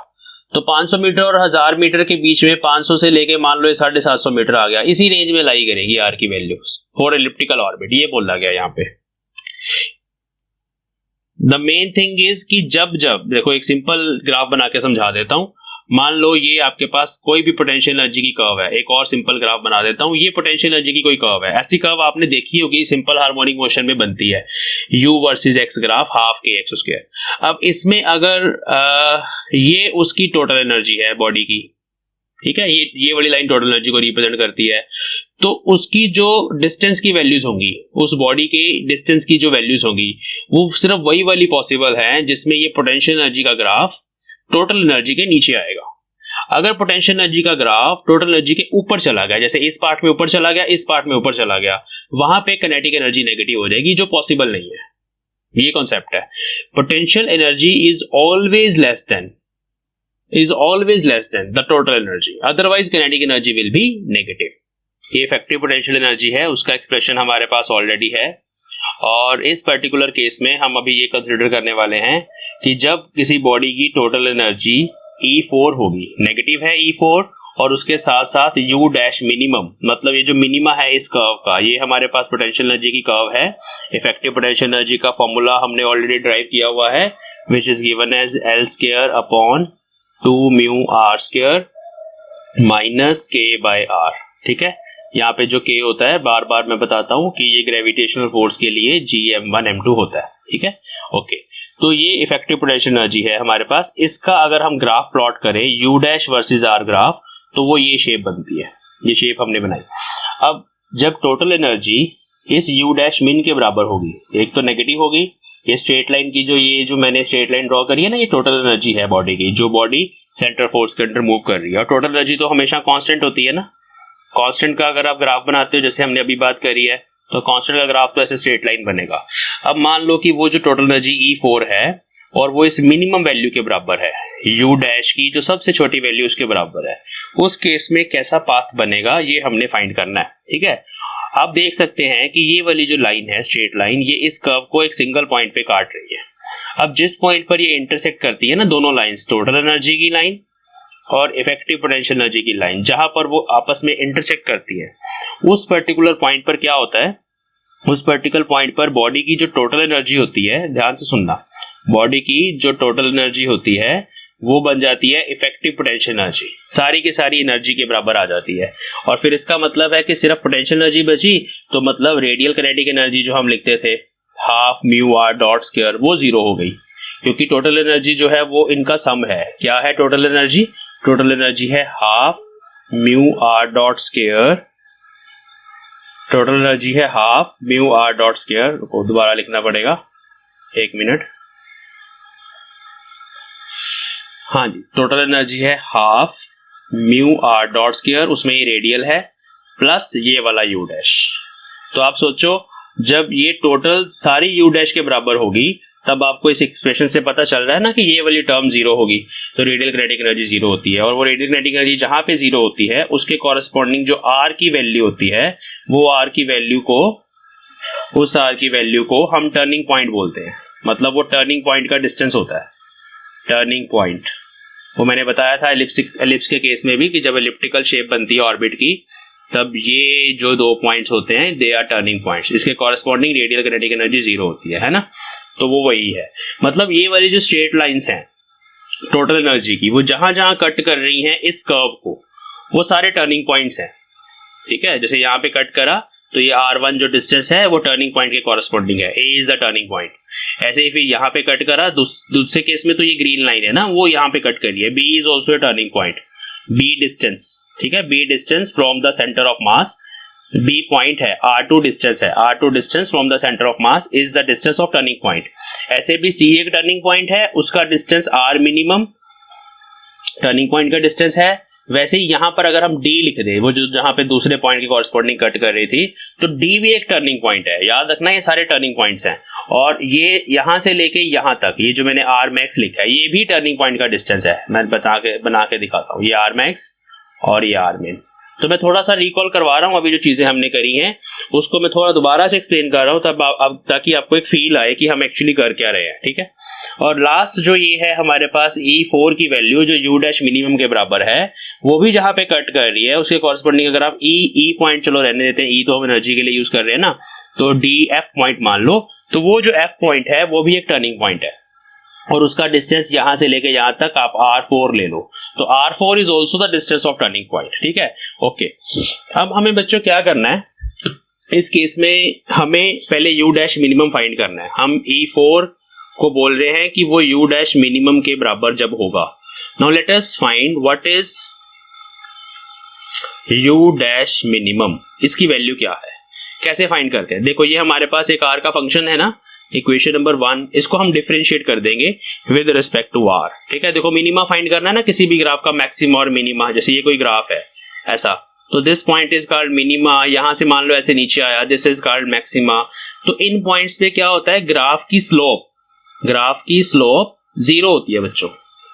तो 500 मीटर और 1000 मीटर के बीच में 500 से लेके मान लो 750 मीटर आ गया, इसी रेंज में लाई करेगी आर की वैल्यूज फॉर एलिप्टिकल ऑर्बिट, ये बोला गया यहाँ पे। द मेन थिंग इज कि जब देखो एक सिंपल ग्राफ बना के समझा देता हूं। मान लो ये आपके पास कोई भी पोटेंशियल एनर्जी की कर्व है, एक और सिंपल ग्राफ बना देता हूं। ये पोटेंशियल एनर्जी की कोई कर्व है, ऐसी कर्व आपने देखी होगी, सिंपल हार्मोनिक मोशन में बनती है, u versus x graph, half के एक्स स्क्वायर। अब इसमें अगर ये उसकी टोटल एनर्जी है बॉडी की, ठीक है, ये वाली लाइन टोटल एनर्जी को रिप्रेजेंट करती है, तो उसकी जो डिस्टेंस की वैल्यूज होंगी, उस बॉडी के डिस्टेंस की जो वैल्यूज होंगी, वो सिर्फ वही वाली पॉसिबल है जिसमें ये पोटेंशियल एनर्जी का ग्राफ टोटल एनर्जी के नीचे आएगा। अगर पोटेंशियल एनर्जी का ग्राफ टोटल एनर्जी के ऊपर चला गया, जैसे इस पार्ट में ऊपर चला गया, इस पार्ट में ऊपर चला गया, वहां पे काइनेटिक एनर्जी नेगेटिव हो जाएगी, जो पॉसिबल नहीं है। ये कॉन्सेप्ट है। Potential energy is always less than the total energy, otherwise kinetic energy will be negative. ये इफेक्टिव पोटेंशियल एनर्जी है, उसका एक्सप्रेशन हमारे पास ऑलरेडी है। और इस पर्टिकुलर केस में हम अभी ये कंसिडर करने वाले हैं कि जब किसी बॉडी की टोटल एनर्जी E4 होगी, नेगेटिव है E4, और उसके साथ साथ U डैश मिनिमम, मतलब ये जो मिनिमा है इस कर्व का, ये हमारे पास पोटेंशियल एनर्जी की कर्व है। इफेक्टिव पोटेंशियल एनर्जी का फॉर्मूला हमने ऑलरेडी ड्राइव किया हुआ है, which is given as L square upon 2 mu R square minus K by R। ठीक है, यहाँ पे जो K होता है, बार बार मैं बताता हूँ कि ये ग्रेविटेशनल फोर्स के लिए Gm1m2 होता है। ठीक है, ओके, तो ये इफेक्टिव पोटेंशियल एनर्जी है हमारे पास। इसका अगर हम ग्राफ प्लॉट करें, U dash versus R graph, तो वो ये शेप बनती है, ये शेप हमने बनाई। अब जब टोटल एनर्जी इस U डैश मिन के बराबर होगी, एक तो नेगेटिव होगी, ये स्ट्रेट लाइन की जो मैंने स्ट्रेट लाइन ड्रॉ करी है ना, ये टोटल एनर्जी है बॉडी की, जो बॉडी सेंटर फोर्स के अंडर मूव कर रही है। और टोटल एनर्जी तो हमेशा कांस्टेंट होती है ना, कांस्टेंट का अगर आप ग्राफ बनाते हो, जैसे हमने अभी बात करी है, तो कांस्टेंट का ग्राफ तो ऐसे स्ट्रेट लाइन बनेगा। अब मान लो कि वो जो टोटल एनर्जी E4 है और वो इस मिनिमम वैल्यू के बराबर है, U डैश की जो सबसे छोटी वैल्यू उसके बराबर है, उस केस में कैसा पाथ बनेगा ये हमने फाइंड करना है। ठीक है, आप देख सकते हैं कि ये वाली जो लाइन है, स्ट्रेट लाइन, ये इस कर्व को एक सिंगल पॉइंट पे काट रही है। अब जिस पॉइंट पर ये इंटरसेक्ट करती है ना दोनों लाइंस, टोटल एनर्जी की लाइन और इफेक्टिव पोटेंशियल एनर्जी की लाइन, जहां पर वो आपस में इंटरसेक्ट करती है, उस पर्टिकुलर पॉइंट पर क्या होता है, उस पर्टिकुलर पॉइंट पर बॉडी की जो टोटल एनर्जी होती है, ध्यान से सुनना, बॉडी की जो टोटल एनर्जी होती है वो बन जाती है इफेक्टिव पोटेंशियल एनर्जी, सारी की सारी एनर्जी के बराबर आ जाती है। और फिर इसका मतलब है कि सिर्फ पोटेंशियल एनर्जी बची, तो मतलब रेडियल काइनेटिक एनर्जी जो हम लिखते थे half mu R dot square, वो जीरो हो गई, क्योंकि टोटल एनर्जी जो है वो इनका सम है। क्या है टोटल एनर्जी? टोटल एनर्जी है half mu R dot square, total energy है half mu R dot square, को दोबारा लिखना पड़ेगा, एक मिनट, हाँ जी, टोटल एनर्जी है half mu R dot square, उसमें ये रेडियल है, प्लस ये वाला यू डैश। तो आप सोचो, जब ये टोटल सारी यू डैश के बराबर होगी, तब आपको इस एक्सप्रेशन से पता चल रहा है ना कि ये वाली टर्म जीरो होगी, तो रेडियल काइनेटिक एनर्जी जीरो होती है। और वो रेडियल काइनेटिक एनर्जी जहां पे जीरो होती है, उसके कॉरेस्पॉन्डिंग जो आर की वैल्यू होती है, वो आर की वैल्यू को, उस आर की वैल्यू को हम टर्निंग पॉइंट बोलते हैं। मतलब वो टर्निंग पॉइंट का डिस्टेंस होता है, टर्निंग पॉइंट। वो मैंने बताया था एलिप्स के केस में भी कि जब एलिप्टिकल शेप बनती है ऑर्बिट की, तब ये जो दो पॉइंट्स होते हैं, दे आर टर्निंग पॉइंट्स, इसके corresponding radial kinetic energy zero होती है ना। तो वो वही है, मतलब ये वाली जो स्ट्रेट लाइंस हैं टोटल एनर्जी की, वो जहां जहां कट कर रही हैं इस कर्व को, वो सारे टर्निंग पॉइंट्स हैं। ठीक है, जैसे यहाँ पे कट करा तो ये R1 जो डिस्टेंस है वो टर्निंग पॉइंट के कॉरेस्पॉन्डिंग है, A is the turning point. ऐसे ही फिर यहाँ पे कट करा, दूसरे केस में तो ये ग्रीन लाइन है ना, वो यहाँ पे कट करिए। B is also a turning point, B distance, ठीक है, B distance from the centre of mass, B point है, R2 डिस्टेंस है, R2 distance from the centre of mass is the distance of turning point. ऐसे भी C एक turning point है, उसका distance R minimum turning point का distance है। वैसे ही यहां पर अगर हम D लिख दे, वो जो जहां पे दूसरे पॉइंट की कॉरस्पॉन्डिंग कट कर रही थी, तो D भी एक टर्निंग पॉइंट है। याद रखना ये सारे टर्निंग पॉइंट्स हैं, और ये यहां से लेके यहां तक, ये जो मैंने R मैक्स लिखा है, ये भी टर्निंग पॉइंट का डिस्टेंस है। मैं बना के दिखाता हूं, ये R मैक्स और ये R मिन। तो मैं थोड़ा सा रिकॉल करवा रहा हूं, अभी जो चीजें हमने करी हैं उसको मैं थोड़ा दोबारा से एक्सप्लेन कर रहा हूं, तब अब ताकि आपको एक फील आए कि हम एक्चुअली कर क्या रहे हैं, ठीक है। और लास्ट जो ये है हमारे पास E4 की वैल्यू जो U डैश मिनिमम के बराबर है, वो भी जहां पे कट कर रही है उसके कॉरस्पॉन्डिंग अगर आप E पॉइंट चलो रहने देते हैं, E तो हम एनर्जी के लिए यूज कर रहे हैं ना, तो DF पॉइंट मान लो, तो वो जो F पॉइंट है वो भी एक टर्निंग पॉइंट है, और उसका डिस्टेंस यहां से लेके यहां तक आप R4 ले लो, तो R4 is also the distance of turning point, ठीक है। ओके, अब हमें बच्चों क्या करना है इस केस में, हमें पहले U डैश मिनिमम फाइंड करना है। हम E4 को बोल रहे हैं कि वो U डैश मिनिमम के बराबर जब होगा। Now let us find what is U dash minimum, इसकी वैल्यू क्या है, कैसे फाइंड करते हैं। देखो ये हमारे पास एक R का फंक्शन है ना, इक्वेशन नंबर 1, इसको हम डिफरेंशिएट कर देंगे विद रिस्पेक्ट टू R, ठीक है। देखो मिनिमा फाइंड करना है ना किसी भी ग्राफ का, मैक्सिमा और मिनिमा, जैसे ये कोई ग्राफ है ऐसा, तो this point is called minima, यहां से मान लो ऐसे नीचे आया, दिस इज कॉल्ड मैक्सिमा। तो इन पॉइंट्स पे क्या होता है, ग्राफ की स्लोप जीरो होती है बच्चों,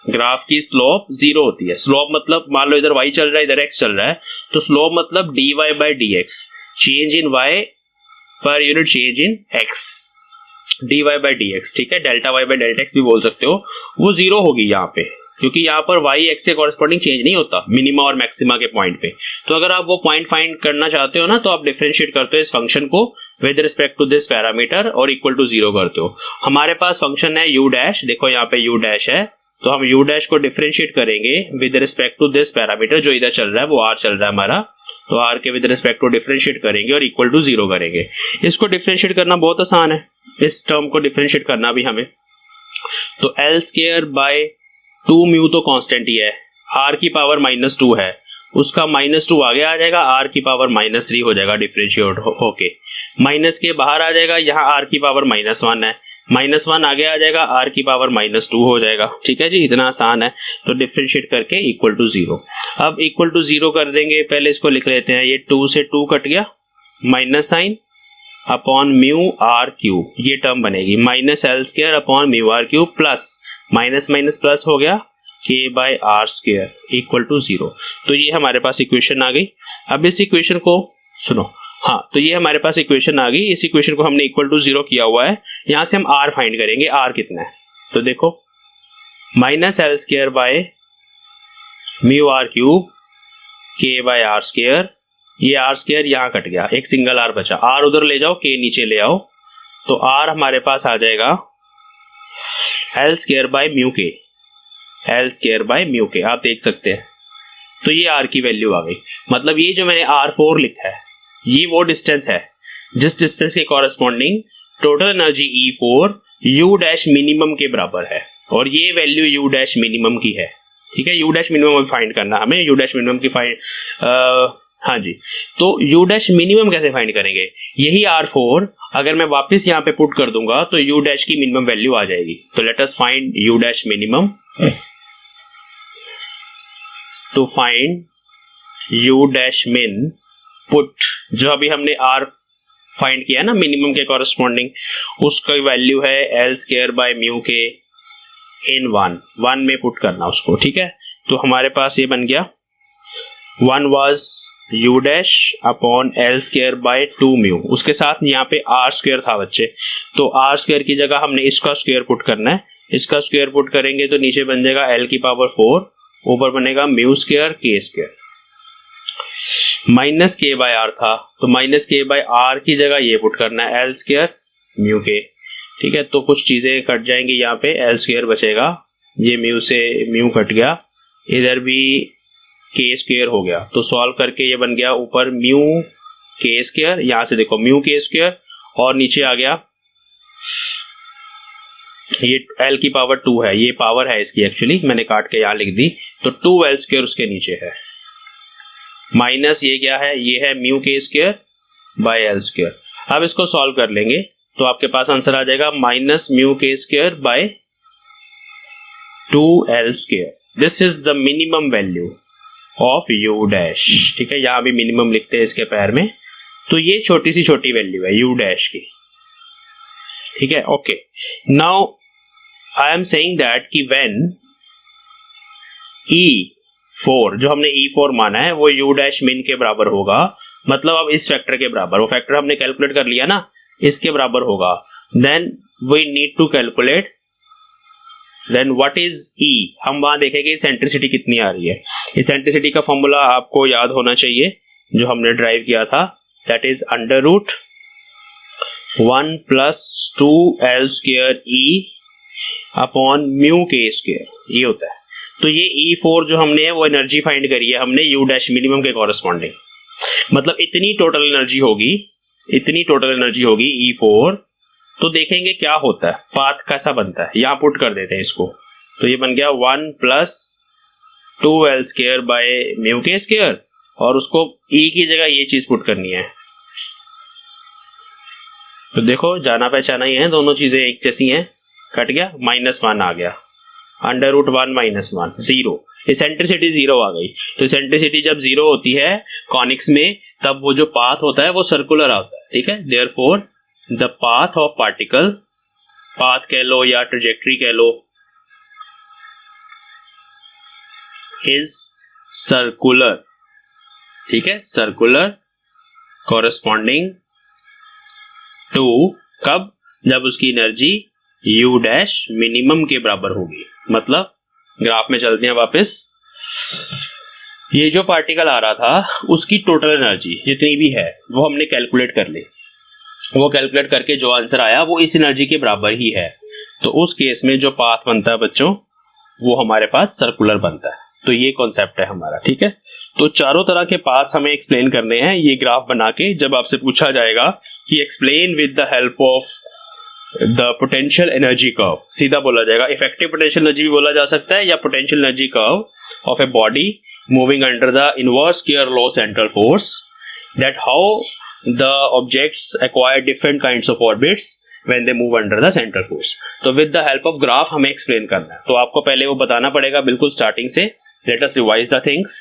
ग्राफ की स्लोप जीरो होती है। स्लोप मतलब मान लो इधर y चल रहा है, इधर x चल रहा है, तो स्लोप मतलब dy by dx, change in y per unit change in x, dy by dx, ठीक है, delta y by delta x भी बोल सकते हो, वो जीरो होगी यहाँ पे, क्योंकि यहाँ पर y x के कॉरस्पॉन्डिंग चेंज नहीं होता मिनिमा और मैक्सिमा के पॉइंट पे। तो अगर आप वो पॉइंट फाइंड करना चाहते हो ना, तो आप डिफरेंशिएट करते हो इस फंक्शन को with respect to this parameter और इक्वल टू जीरो करते हो। हमारे पास फंक्शन है u डैश, देखो यहाँ पे u डैश है, तो हम u डैश को डिफरेंशिएट करेंगे with respect to this parameter, जो इधर चल रहा है वो r चल रहा है हमारा, तो r के विद रिस्पेक्ट टू डिफरेंशिएट करेंगे और इक्वल टू जीरो करेंगे। इसको डिफरेंशिएट करना बहुत आसान है, इस टर्म को डिफरेंशिएट करना भी हमें, तो L स्क्वायर बाय 2 म्यू तो कांस्टेंट ही है, r की पावर -2 है, उसका -2 आगे आ जाएगा, r की पावर -3 हो जाएगा डिफरेंशिएट होके, माइनस के बाहर आ जाएगा, यहाँ r की पावर -1 है, -1 आगे आ जाएगा, r की पावर -2 हो जाएगा, ठीक है जी, इतना आसान है। तो डिफरेंशिएट करके इक्वल टू जीरो, अब इक्वल टू जीरो कर देंगे, पहले इसको लिख लेते हैं, ये 2 से 2 कट गया, minus sign upon mu R cube, ये टर्म बनेगी, minus L square upon mu R cube, plus minus minus plus हो गया k by R square equal to zero. तो ये हमारे पास इक्वेशन आ गई। अब इस इक्वेशन को सुनो, हाँ, तो ये हमारे पास इक्वेशन आ गई, इस इक्वेशन को हमने इक्वल टू जीरो किया हुआ है, यहां से हम r फाइंड करेंगे, r कितना है, तो देखो minus L square by mu R cube k by R square, ये आर स्क्वायर यहाँ कट गया, एक सिंगल r बचा, r उधर ले जाओ, k नीचे ले आओ, तो r हमारे पास आ जाएगा एल स्क्वायर बाय म्यू के, एल स्क्वायर बाय म्यू के, आप देख सकते हैं। तो ये r की वैल्यू आ गई, मतलब ये जो मैंने R4 लिखा है, ये वो डिस्टेंस है जिस डिस्टेंस के corresponding total energy E4 U dash minimum के बराबर है, और ये वैल्यू U डैश मिनिमम की है, ठीक है। U डैश मिनिमम फाइंड करना हमें, U डैश मिनिमम की फाइंड, हाँ जी, तो U डैश मिनिमम कैसे फाइंड करेंगे, यही R4 अगर मैं वापस यहाँ पे पुट कर दूंगा तो U डैश की मिनिमम वैल्यू आ जाएगी। तो let us find U dash minimum, to find U dash min, put जो अभी हमने R फाइंड किया ना मिनिमम के कॉरस्पॉन्डिंग, उसका वैल्यू है एल स्क्वायर बाय म्यू के इन 1 में पुट करना उसको, ठीक है। तो हमारे पास ये बन गया 1 was U dash upon L square by 2 mu, उसके साथ यहाँ पे R स्क्वायर था बच्चे, तो R स्क्वायर की जगह हमने इसका स्क्वायर पुट करना है, इसका स्क्वायर पुट करेंगे तो नीचे बन जाएगा L की पावर 4, ऊपर बनेगा mu square K square, minus K by R था, तो माइनस K बाय R की जगह ये पुट करना है L स्क्वायर म्यू K, ठीक है। तो कुछ चीजें कट जाएंगी, यहाँ पे L स्क्वायर बचेगा, ये म्यू से म्यू कट गया, इधर भी K स्क्वायर हो गया, तो सॉल्व करके ये बन गया ऊपर म्यू K स्क्वायर, यहां से देखो म्यू K स्क्वायर, और नीचे आ गया ये l की पावर 2 है, ये पावर है इसकी, एक्चुअली मैंने काट के यहाँ लिख दी, तो 2l स्क्वायर उसके नीचे है, माइनस ये क्या है, ये है mu K square by L square. अब इसको सॉल्व कर लेंगे तो आपके पास आंसर आ जाएगा minus mu K square by 2l square. This is the minimum value of u dash. ठीक है, यहां भी मिनिमम लिखते हैं इसके पैर में, तो ये छोटी सी छोटी वैल्यू है u डैश की। ठीक है, okay. Now I am saying that कि व्हेन E4 जो हमने E4 माना है वो u डैश मिन के बराबर होगा, मतलब अब इस फैक्टर के बराबर, वो फैक्टर हमने कैलकुलेट कर लिया ना, इसके बराबर होगा, then we need to calculate then what is E। हम वहां देखेंगे सेंट्रिसिटी कितनी आ रही है। इस सेंट्रिसिटी का फॉर्मूला आपको याद होना चाहिए जो हमने ड्राइव किया था, that is under root 1 plus 2l square E upon mu K square, ये होता है। तो ये E4 जो हमने है वो एनर्जी फाइंड करी है हमने u डैश मिनिमम के कॉरेस्पॉन्डिंग, मतलब इतनी टोटल एनर्जी होगी, इतनी टोटल एनर्जी होगी E4। तो देखेंगे क्या होता है, पाथ कैसा बनता है, यहां पुट कर देते हैं इसको, तो ये बन गया 1 plus 2l square by mu K square, और उसको E की जगह ये चीज पुट करनी है। तो देखो जाना पहचाना ही है, दोनों चीजें एक जैसी हैं, कट गया, -1 आ गया, अंडर रूट 1 माइनस 1 0, इसेंट्रिसिटी 0 आ गई। तो इसेंट्रिसिटी जब 0 होती है कॉनिक्स में, तब वो जो पाथ होता है वो सर्कुलर आता है। ठीक है, therefore the path of particle, path कह लो या ट्रेजेक्टरी कह लो, इज सर्कुलर। ठीक है, सर्कुलर कॉरेस्पॉन्डिंग टू, कब, जब उसकी एनर्जी u डैश मिनिमम के बराबर होगी। मतलब ग्राफ में चलते हैं वापस, ये जो पार्टिकल आ रहा था उसकी टोटल एनर्जी जितनी भी है वो हमने कैलकुलेट कर ली, वो कैलकुलेट करके जो आंसर आया वो इस एनर्जी के बराबर ही है। तो उस केस में जो पाथ बनता है बच्चों वो हमारे पास सर्कुलर बनता है। तो ये कॉन्सेप्ट है हमारा। ठीक है, तो चारों तरह के पाथ्स हमें एक्सप्लेन करने हैं ये ग्राफ बना के। जब आपसे पूछा जाएगा कि explain with the help of the potential energy curve, सीधा बोला जाएगा, इफेक्टिव पोटेंशियल एनर्जी भी बोला जा सकता है या potential energy curve of a body moving under the inverse square law central force, that how the objects acquire different kinds of orbits when they move under the central force। तो with the help of graph हमें explain करना है। तो आपको पहले वो बताना पड़ेगा बिल्कुल स्टार्टिंग से। Let us revise the things।